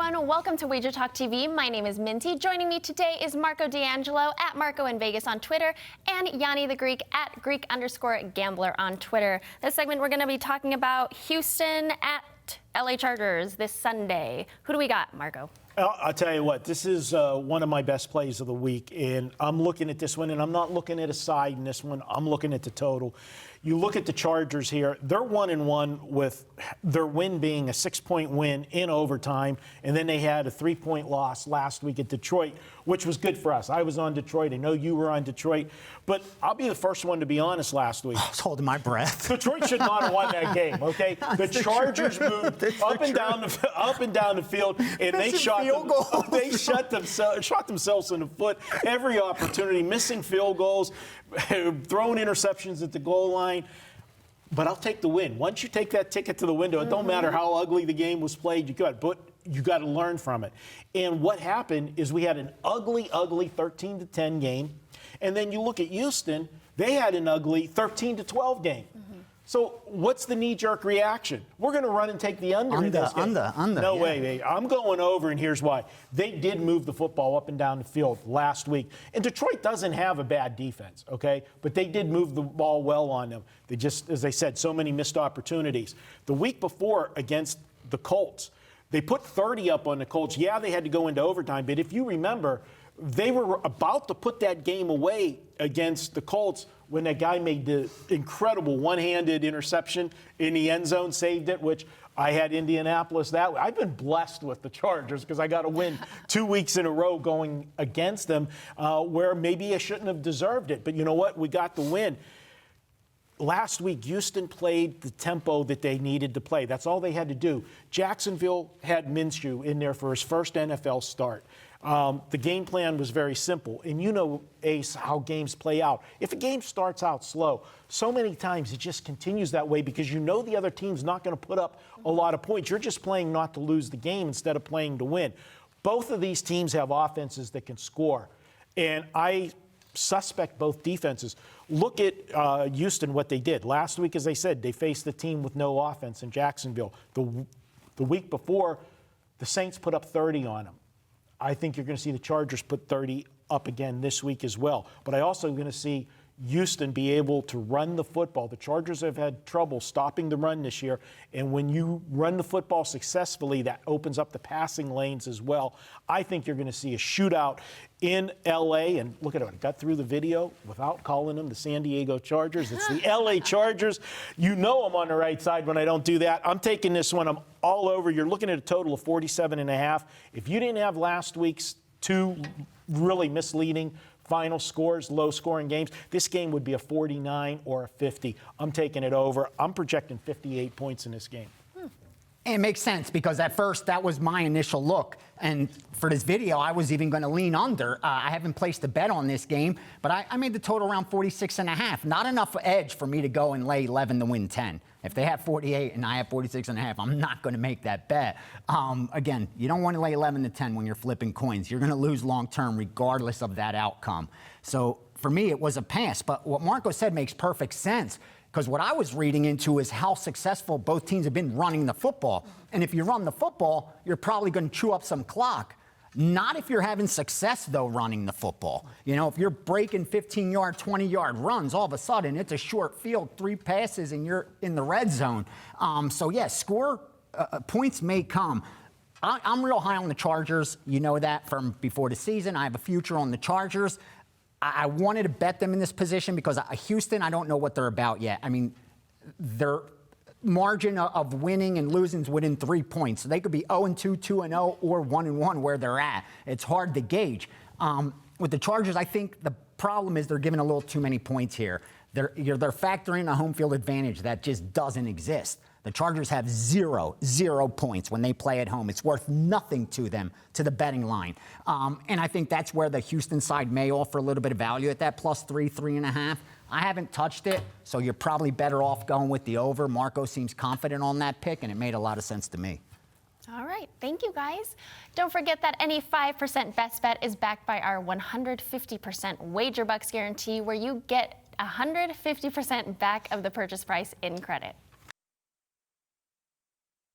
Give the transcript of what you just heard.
everyone. Welcome to WagerTalk TV. My name is Minty. Joining me today is Marco D'Angelo at Marco in Vegas on Twitter and Yanni the Greek at Greek_Gambler on Twitter. This segment, we're going to be talking about Houston at LA Chargers this Sunday. Who do we got, Marco? I'll tell you what, this is one of my best plays of the week, and I'm looking at this one, and I'm not looking at a side in this one. I'm looking at the total. You look at the Chargers here, they're 1-1 with their win being a 6-point win in overtime, and then they had a 3-point loss last week at Detroit, which was good for us. I was on Detroit. I know you were on Detroit, but I'll be the first one to be honest last week. I was holding my breath. Detroit should not have won that game, okay? The Chargers moved up and down the field, and they shot themselves in the foot every opportunity, missing field goals, throwing interceptions at the goal line. But I'll take the win. Once you take that ticket to the window, it don't matter how ugly the game was played, you got to learn from it. And what happened is we had an ugly 13-10 game, and then you look at Houston, they had an ugly 13-12 game. So what's the knee-jerk reaction? We're going to run and take the under in this game. No way, baby. I'm going over, and here's why. They did move the football up and down the field last week. And Detroit doesn't have a bad defense, okay? But they did move the ball well on them. They just, as I said, so many missed opportunities. The week before against the Colts, they put 30 up on the Colts. Yeah, they had to go into overtime, but if you remember, they were about to put that game away against the Colts when that guy made the incredible one-handed interception in the end zone, saved it, which I had Indianapolis that way. I've been blessed with the Chargers because I got to win 2 weeks in a row going against them where maybe I shouldn't have deserved it. But you know what? We got the win. Last week, Houston played the tempo that they needed to play. That's all they had to do. Jacksonville had Minshew in there for his first NFL start. The game plan was very simple. And you know, Ace, how games play out. If a game starts out slow, so many times it just continues that way because you know the other team's not going to put up a lot of points. You're just playing not to lose the game instead of playing to win. Both of these teams have offenses that can score. And I suspect both defenses. Look at Houston, what they did. Last week, as I said, they faced the team with no offense in Jacksonville. The week before, the Saints put up 30 on them. I think you're going to see the Chargers put 30 up again this week as well. But I also going to see Houston be able to run the football. The Chargers have had trouble stopping the run this year. And when you run the football successfully, that opens up the passing lanes as well. I think you're going to see a shootout in L.A. And look at it. I got through the video without calling them the San Diego Chargers. It's the L.A. Chargers. You know I'm on the right side when I don't do that. I'm taking this one. I'm all over. You're looking at a total of 47.5. If you didn't have last week's two really misleading final scores, low-scoring games, this game would be a 49 or a 50. I'm taking it over. I'm projecting 58 points in this game. It makes sense because at first that was my initial look. And for this video, I was even going to lean under. I haven't placed a bet on this game, but I made the total around 46.5. Not enough edge for me to go and lay 11 to win 10. If they have 48 and I have 46.5, I'm not going to make that bet. Again, you don't want to lay 11 to 10 when you're flipping coins. You're going to lose long-term regardless of that outcome. So for me, it was a pass. But what Marco said makes perfect sense. Because what I was reading into is how successful both teams have been running the football. And if you run the football, you're probably going to chew up some clock. Not if you're having success, though, running the football. You know, if you're breaking 15-yard, 20-yard runs, all of a sudden it's a short field, 3 passes, and you're in the red zone. So, yeah, points may come. I'm real high on the Chargers. You know that from before the season. I have a future on the Chargers. I wanted to bet them in this position because Houston, I don't know what they're about yet. I mean, their margin of winning and losing is within 3 points. So they could be 0-2, 2-0, or 1-1 where they're at. It's hard to gauge. With the Chargers, I think the problem is they're giving a little too many points here. They're factoring a home field advantage that just doesn't exist. The Chargers have zero points when they play at home. It's worth nothing to them, to the betting line. And I think that's where the Houston side may offer a little bit of value at that +3, 3.5. I haven't touched it, so you're probably better off going with the over. Marco seems confident on that pick, and it made a lot of sense to me. All right. Thank you, guys. Don't forget that any 5% best bet is backed by our 150% wager bucks guarantee, where you get 150% back of the purchase price in credit.